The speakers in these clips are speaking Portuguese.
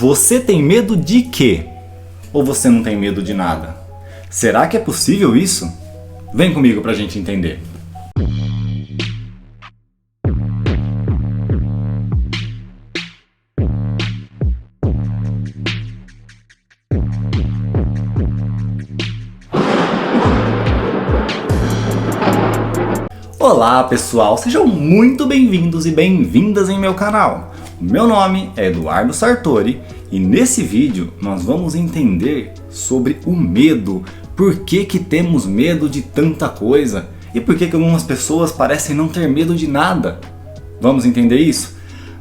Você tem medo de quê? Ou você não tem medo de nada? Será que é possível isso? Vem comigo pra gente entender. Olá pessoal, sejam muito bem-vindos e bem-vindas em meu canal. O meu nome é Eduardo Sartori e nesse vídeo nós vamos entender sobre o medo. Por que temos medo de tanta coisa? E por que algumas pessoas parecem não ter medo de nada? Vamos entender isso?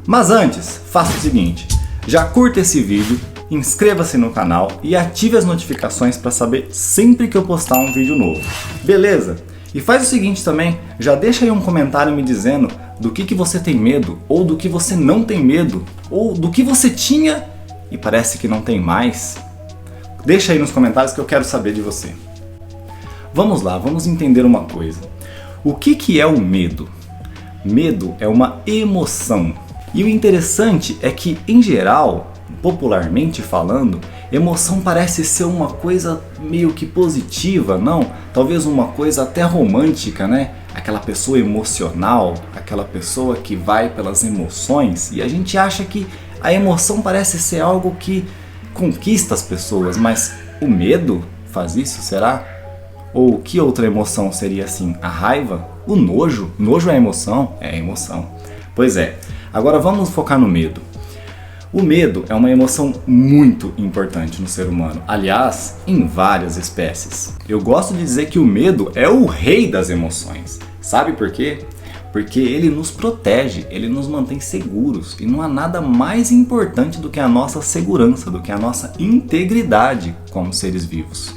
Mas antes, faça o seguinte, já curta esse vídeo, inscreva-se no canal e ative as notificações para saber sempre que eu postar um vídeo novo. Beleza? E faz o seguinte também, já deixa aí um comentário me dizendo do que você tem medo, ou do que você não tem medo, ou do que você tinha e parece que não tem mais. Deixa aí nos comentários que eu quero saber de você. Vamos lá, vamos entender uma coisa. O que é o medo? Medo é uma emoção. E o interessante é que, em geral, popularmente falando, emoção parece ser uma coisa meio que positiva, não? Talvez uma coisa até romântica, né? Aquela pessoa emocional, aquela pessoa que vai pelas emoções, e a gente acha que a emoção parece ser algo que conquista as pessoas, mas o medo faz isso, será? Ou que outra emoção seria assim? A raiva? O nojo? Nojo é emoção? É emoção. Pois é. Agora vamos focar no medo. O medo é uma emoção muito importante no ser humano, aliás, em várias espécies. Eu gosto de dizer que o medo é o rei das emoções. Sabe por quê? Porque ele nos protege, ele nos mantém seguros e não há nada mais importante do que a nossa segurança, do que a nossa integridade como seres vivos.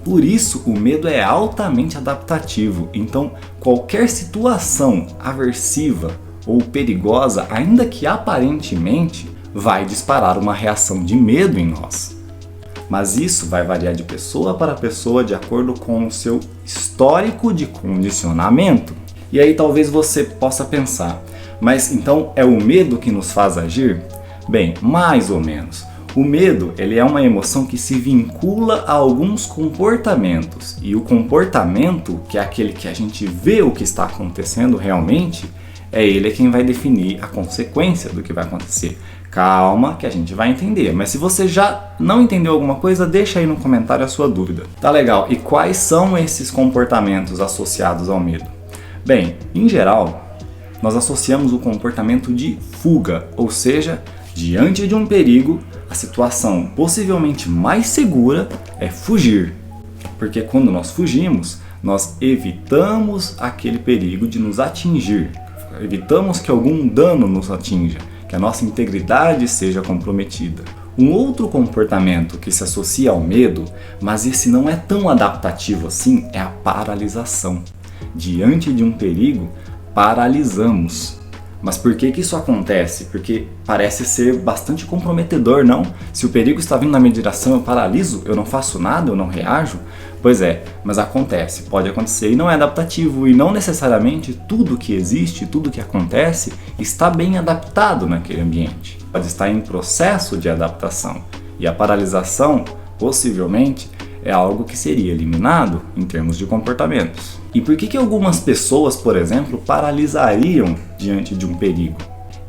Por isso, o medo é altamente adaptativo, então qualquer situação aversiva ou perigosa, ainda que aparentemente, vai disparar uma reação de medo em nós. Mas isso vai variar de pessoa para pessoa de acordo com o seu histórico de condicionamento. E aí talvez você possa pensar, mas então é o medo que nos faz agir? Bem, mais ou menos. O medo, ele é uma emoção que se vincula a alguns comportamentos. E o comportamento, que é aquele que a gente vê o que está acontecendo realmente, é ele quem vai definir a consequência do que vai acontecer. Calma que a gente vai entender, mas se você já não entendeu alguma coisa, deixa aí no comentário a sua dúvida. Tá legal, e quais são esses comportamentos associados ao medo? Bem, em geral, nós associamos o comportamento de fuga, ou seja, diante de um perigo, a situação possivelmente mais segura é fugir. Porque quando nós fugimos, nós evitamos aquele perigo de nos atingir. Evitamos que algum dano nos atinja, que a nossa integridade seja comprometida. Um outro comportamento que se associa ao medo, mas esse não é tão adaptativo assim, é a paralisação. Diante de um perigo, paralisamos. Mas por que isso acontece? Porque parece ser bastante comprometedor, não? Se o perigo está vindo na minha direção, eu paraliso, eu não faço nada, eu não reajo? Pois é, mas acontece, pode acontecer e não é adaptativo, e não necessariamente tudo que existe, tudo que acontece está bem adaptado naquele ambiente. Pode estar em processo de adaptação, e a paralisação, possivelmente, é algo que seria eliminado em termos de comportamentos. E por que algumas pessoas, por exemplo, paralisariam diante de um perigo?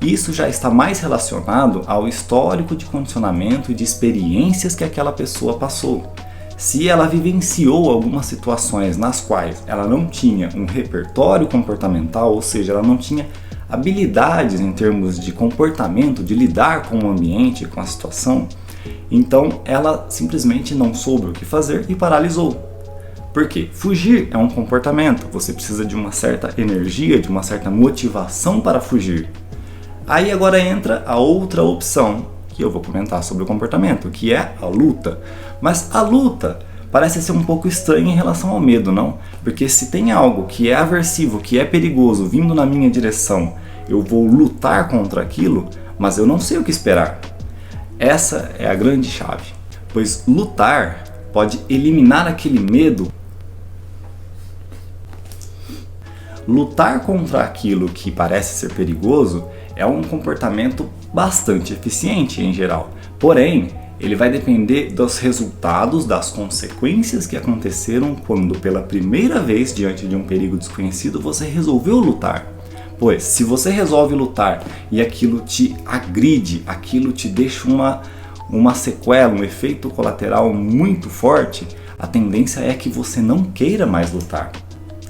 Isso já está mais relacionado ao histórico de condicionamento e de experiências que aquela pessoa passou. Se ela vivenciou algumas situações nas quais ela não tinha um repertório comportamental, ou seja, ela não tinha habilidades em termos de comportamento, de lidar com o ambiente, com a situação, então ela simplesmente não soube o que fazer e paralisou. Por quê? Fugir é um comportamento, você precisa de uma certa energia, de uma certa motivação para fugir. Aí agora entra a outra opção, que eu vou comentar sobre o comportamento, que é a luta. Mas a luta parece ser um pouco estranha em relação ao medo, não? Porque se tem algo que é aversivo, que é perigoso, vindo na minha direção, eu vou lutar contra aquilo, mas eu não sei o que esperar. Essa é a grande chave, pois lutar pode eliminar aquele medo. Lutar contra aquilo que parece ser perigoso é um comportamento bastante eficiente em geral, Porém, ele vai depender dos resultados, das consequências que aconteceram quando pela primeira vez diante de um perigo desconhecido você resolveu lutar. Pois, se você resolve lutar e aquilo te agride, aquilo te deixa uma sequela, um efeito colateral muito forte, a tendência é que você não queira mais lutar.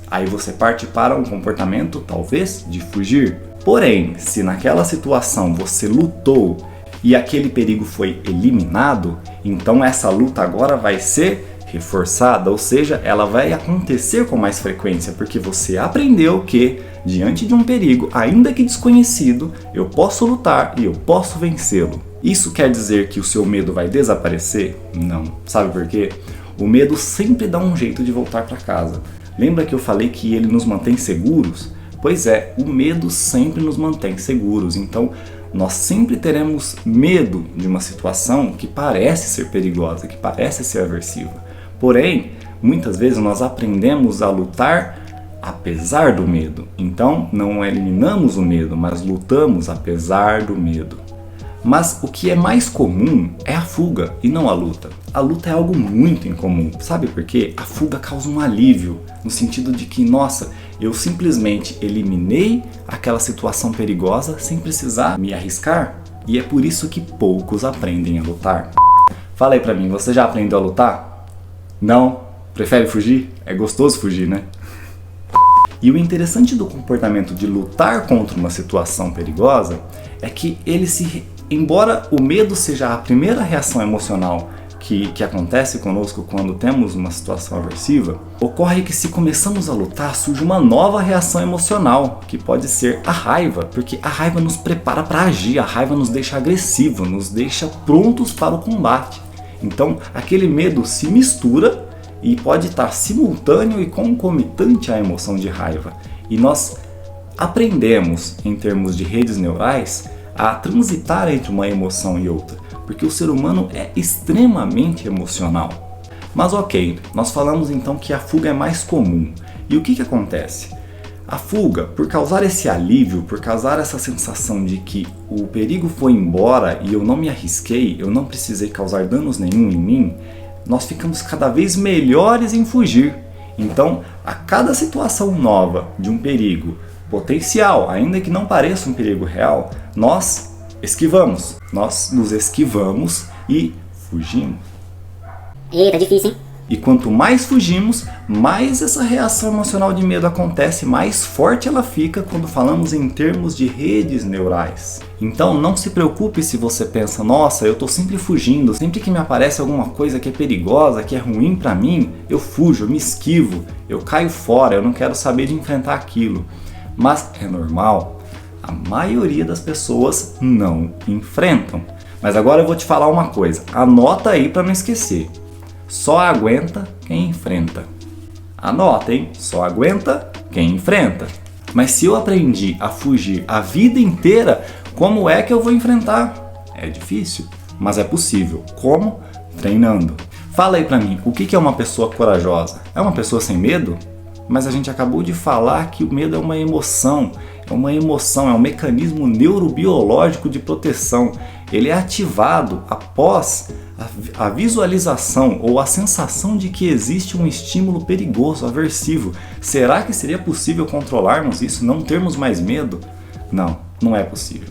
Aí você parte para um comportamento, talvez, de fugir. Porém, se naquela situação você lutou e aquele perigo foi eliminado, então essa luta agora vai ser reforçada, ou seja, ela vai acontecer com mais frequência, porque você aprendeu que, diante de um perigo, ainda que desconhecido, eu posso lutar e eu posso vencê-lo. Isso quer dizer que o seu medo vai desaparecer? Não. Sabe por quê? O medo sempre dá um jeito de voltar para casa. Lembra que eu falei que ele nos mantém seguros? Pois é, o medo sempre nos mantém seguros, então nós sempre teremos medo de uma situação que parece ser perigosa, que parece ser aversiva. Porém, muitas vezes nós aprendemos a lutar apesar do medo. Então, não eliminamos o medo, mas lutamos apesar do medo. Mas o que é mais comum é a fuga e não a luta. A luta é algo muito incomum. Sabe por quê? A fuga causa um alívio, no sentido de que, nossa, eu simplesmente eliminei aquela situação perigosa sem precisar me arriscar. E é por isso que poucos aprendem a lutar. Fala aí pra mim, você já aprendeu a lutar? Não? Prefere fugir? É gostoso fugir, né? E o interessante do comportamento de lutar contra uma situação perigosa é que embora o medo seja a primeira reação emocional que acontece conosco quando temos uma situação aversiva, ocorre que se começamos a lutar surge uma nova reação emocional, que pode ser a raiva, porque a raiva nos prepara para agir, a raiva nos deixa agressivos, nos deixa prontos para o combate. Então aquele medo se mistura e pode estar simultâneo e concomitante à emoção de raiva. E nós aprendemos, em termos de redes neurais, a transitar entre uma emoção e outra, porque o ser humano é extremamente emocional. Mas ok, nós falamos então que a fuga é mais comum. E o que acontece? A fuga, por causar esse alívio, por causar essa sensação de que o perigo foi embora e eu não me arrisquei, eu não precisei causar danos nenhum em mim, nós ficamos cada vez melhores em fugir. Então, a cada situação nova de um perigo potencial, ainda que não pareça um perigo real, nós esquivamos, nós nos esquivamos e fugimos. Eita, difícil, hein? E quanto mais fugimos, mais essa reação emocional de medo acontece, mais forte ela fica quando falamos em termos de redes neurais. Então não se preocupe se você pensa, nossa, eu tô sempre fugindo, sempre que me aparece alguma coisa que é perigosa, que é ruim pra mim, eu fujo, eu me esquivo, eu caio fora, eu não quero saber de enfrentar aquilo. Mas é normal, a maioria das pessoas não enfrentam. Mas agora eu vou te falar uma coisa, anota aí pra não esquecer. Só aguenta quem enfrenta. Anota, hein? Só aguenta quem enfrenta. Mas se eu aprendi a fugir a vida inteira, como é que eu vou enfrentar? É difícil, mas é possível. Como? Treinando. Fala aí pra mim, o que é uma pessoa corajosa? É uma pessoa sem medo? Mas a gente acabou de falar que o medo é uma emoção, é um mecanismo neurobiológico de proteção. Ele é ativado após a visualização ou a sensação de que existe um estímulo perigoso, aversivo. Será que seria possível controlarmos isso, não termos mais medo? Não, não é possível.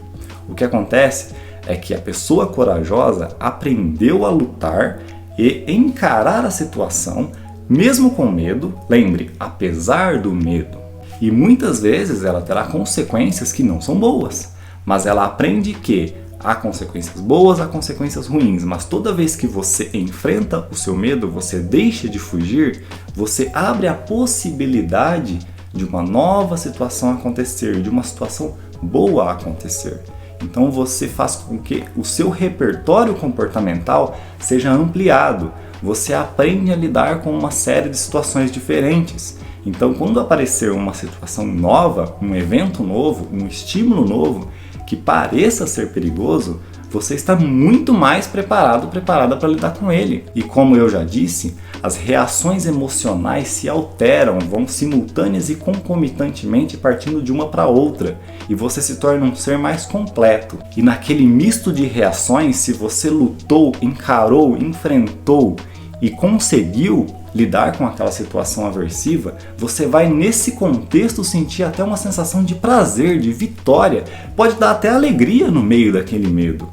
O que acontece é que a pessoa corajosa aprendeu a lutar e encarar a situação, mesmo com medo, lembre, apesar do medo. E muitas vezes ela terá consequências que não são boas, mas ela aprende que há consequências boas, há consequências ruins, mas toda vez que você enfrenta o seu medo, você deixa de fugir, você abre a possibilidade de uma nova situação acontecer, de uma situação boa acontecer. Então você faz com que o seu repertório comportamental seja ampliado. Você aprende a lidar com uma série de situações diferentes. Então, quando aparecer uma situação nova, um evento novo, um estímulo novo, que pareça ser perigoso, você está muito mais preparada para lidar com ele. E como eu já disse, as reações emocionais se alteram, vão simultâneas e concomitantemente partindo de uma para outra, e você se torna um ser mais completo. E naquele misto de reações, se você lutou, encarou, enfrentou e conseguiu lidar com aquela situação aversiva, você vai nesse contexto sentir até uma sensação de prazer, de vitória, pode dar até alegria no meio daquele medo.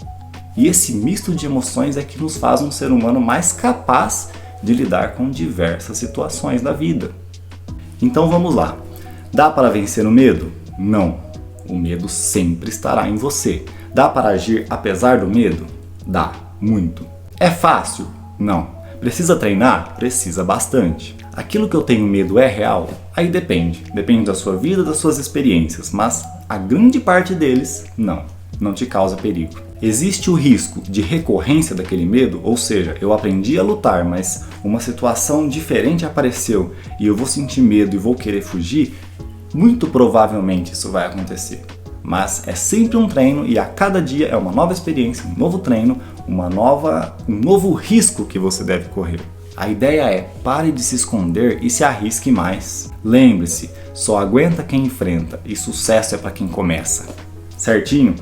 E esse misto de emoções é que nos faz um ser humano mais capaz de lidar com diversas situações da vida. Então vamos lá. Dá para vencer o medo? Não. O medo sempre estará em você. Dá para agir apesar do medo? Dá, muito. É fácil? Não. Precisa treinar? Precisa bastante. Aquilo que eu tenho medo é real? Aí depende. Depende da sua vida, das suas experiências, mas a grande parte deles, não te causa perigo. Existe o risco de recorrência daquele medo, ou seja, eu aprendi a lutar, mas uma situação diferente apareceu e eu vou sentir medo e vou querer fugir? Muito provavelmente isso vai acontecer. Mas é sempre um treino e a cada dia é uma nova experiência, um novo treino, um novo risco que você deve correr. A ideia é, pare de se esconder e se arrisque mais. Lembre-se, só aguenta quem enfrenta e sucesso é para quem começa. Certinho?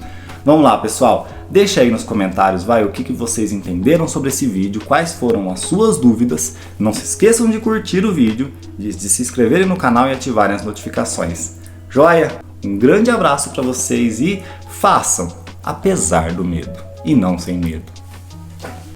Vamos lá, pessoal. Deixa aí nos comentários, o que vocês entenderam sobre esse vídeo, quais foram as suas dúvidas. Não se esqueçam de curtir o vídeo, de se inscreverem no canal e ativarem as notificações. Joia? Um grande abraço para vocês e façam apesar do medo e não sem medo.